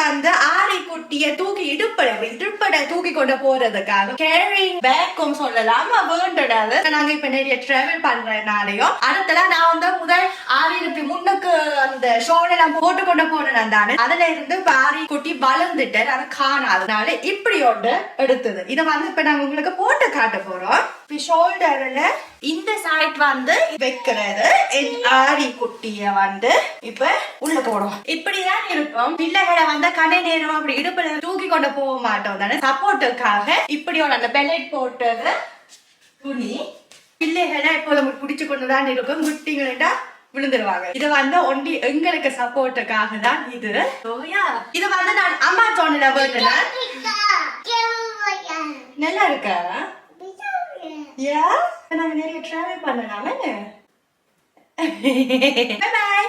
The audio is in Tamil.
வந்து ஆரி குட்டிய தூக்கி இடுப்பட தூக்கி கொண்டு போறதுக்காக கேரிங் பேக்கும் சொல்லலாம் வேண்டடாது. நாங்க இப்ப நிறைய டிராவல் பண்றதுனாலயும் அடுத்தல நான் வந்து முதல் ஆரி முன்னுக்கு அந்த ஷோல் எல்லாம் போட்டு கொண்டு போனேன் தானே, அதுல இருந்து ஆரி குட்டி வளர்ந்துட்டு அதை காணாதனால இப்படி ஒன்று எடுத்தது. இதை வந்து இப்ப நாங்க உங்களுக்கு போட்டு காட்ட போறோம். ஷோல்டர்ல இந்த சைட் வந்து வைக்கிறது ஆரி குட்டிய வந்து இப்ப உள்ள போடும். இப்படிதான் இருக்கும். பிள்ளைகளை வந்து கடை நேரம் அப்படி இடுப்புல தூக்கி கொண்டு போக மாட்டோம் தானே, சப்போர்ட்டுக்காக இப்படியோட அந்த பெலட் போட்டது துணி பிள்ளைகளை எப்போதும் பிடிச்சு கொண்டுதான் இருக்கும். முட்டிங்கள்டா விழுந்துருவாங்க. இது வந்து ஒண்டி எங்களுக்கு சப்போர்ட்டுக்காக தான் இது. இது வந்து நான் அமேசான்ல வேணும்னா நல்லா இருக்கா? நாங்க நிறைய டிராவல் பண்ணலாமே. Bye bye.